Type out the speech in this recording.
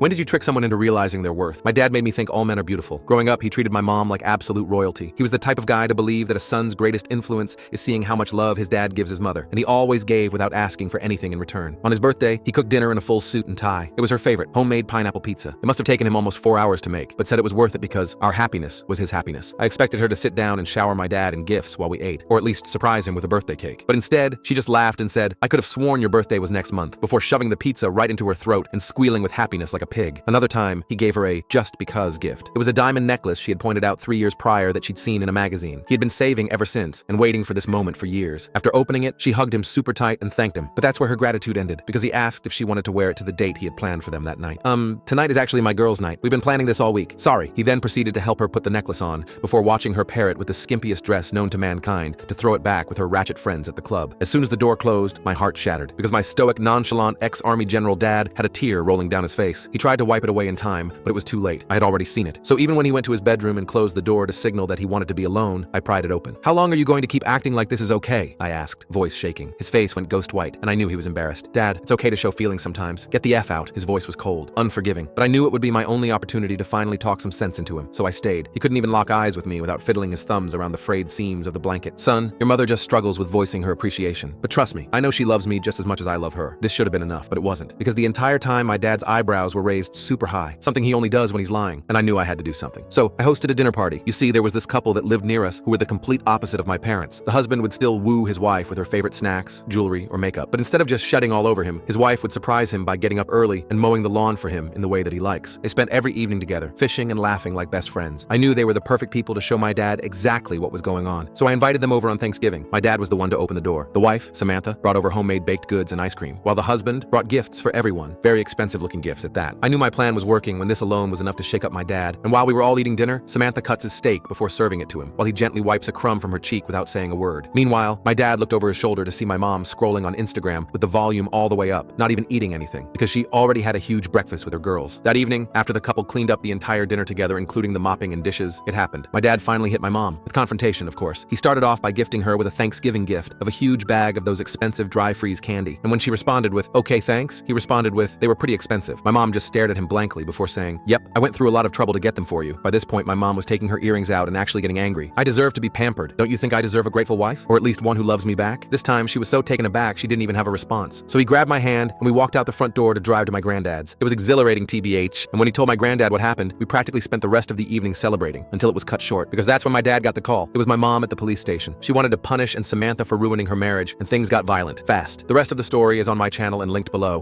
When did you trick someone into realizing their worth? My dad made me think all men are beautiful. Growing up, he treated my mom like absolute royalty. He was the type of guy to believe that a son's greatest influence is seeing how much love his dad gives his mother, and he always gave without asking for anything in return. On his birthday, he cooked dinner in a full suit and tie. It was her favorite, homemade pineapple pizza. It must have taken him almost 4 hours to make, but said it was worth it because our happiness was his happiness. I expected her to sit down and shower my dad in gifts while we ate, or at least surprise him with a birthday cake. But instead, she just laughed and said, "I could have sworn your birthday was next month," before shoving the pizza right into her throat and squealing with happiness like a pig. Another time, he gave her a just because gift. It was a diamond necklace she had pointed out 3 years prior that she'd seen in a magazine. He had been saving ever since and waiting for this moment for years. After opening it, she hugged him super tight and thanked him. But that's where her gratitude ended, because he asked if she wanted to wear it to the date he had planned for them that night. Tonight is actually my girls' night. We've been planning this all week. Sorry. He then proceeded to help her put the necklace on, before watching her pair it with the skimpiest dress known to mankind to throw it back with her ratchet friends at the club. As soon as the door closed, my heart shattered, because my stoic, nonchalant ex-Army General dad had a tear rolling down his face. He tried to wipe it away in time, but it was too late. I had already seen it. So even when he went to his bedroom and closed the door to signal that he wanted to be alone, I pried it open. "How long are you going to keep acting like this is okay?" I asked, voice shaking. His face went ghost white, and I knew he was embarrassed. "Dad, it's okay to show feelings sometimes. Get the F out." His voice was cold, unforgiving, but I knew it would be my only opportunity to finally talk some sense into him, so I stayed. He couldn't even lock eyes with me without fiddling his thumbs around the frayed seams of the blanket. "Son, your mother just struggles with voicing her appreciation. But trust me, I know she loves me just as much as I love her. This should have been enough, but it wasn't. Because the entire time my dad's eyebrows were raised super high, something he only does when he's lying, and I knew I had to do something. So I hosted a dinner party. You see, there was this couple that lived near us who were the complete opposite of my parents. The husband would still woo his wife with her favorite snacks, jewelry, or makeup, but instead of just shedding all over him, his wife would surprise him by getting up early and mowing the lawn for him in the way that he likes. They spent every evening together, fishing and laughing like best friends. I knew they were the perfect people to show my dad exactly what was going on, so I invited them over on Thanksgiving. My dad was the one to open the door. The wife, Samantha, brought over homemade baked goods and ice cream, while the husband brought gifts for everyone, very expensive-looking gifts at that. I knew my plan was working when this alone was enough to shake up my dad, and while we were all eating dinner, Samantha cuts his steak before serving it to him, while he gently wipes a crumb from her cheek without saying a word. Meanwhile, my dad looked over his shoulder to see my mom scrolling on Instagram with the volume all the way up, not even eating anything, because she already had a huge breakfast with her girls. That evening, after the couple cleaned up the entire dinner together, including the mopping and dishes, it happened. My dad finally hit my mom, with confrontation, of course. He started off by gifting her with a Thanksgiving gift of a huge bag of those expensive dry freeze candy, and when she responded with, "Okay, thanks," he responded with, "They were pretty expensive." My mom just stared at him blankly before saying, "Yep, I went through a lot of trouble to get them for you." By this point, my mom was taking her earrings out and actually getting angry. "I deserve to be pampered. Don't you think I deserve a grateful wife? Or at least one who loves me back?" This time, she was so taken aback she didn't even have a response. So he grabbed my hand, and we walked out the front door to drive to my granddad's. It was exhilarating, TBH, and when he told my granddad what happened, we practically spent the rest of the evening celebrating, until it was cut short, because that's when my dad got the call. It was my mom at the police station. She wanted to punish Samantha for ruining her marriage, and things got violent, fast. The rest of the story is on my channel and linked below.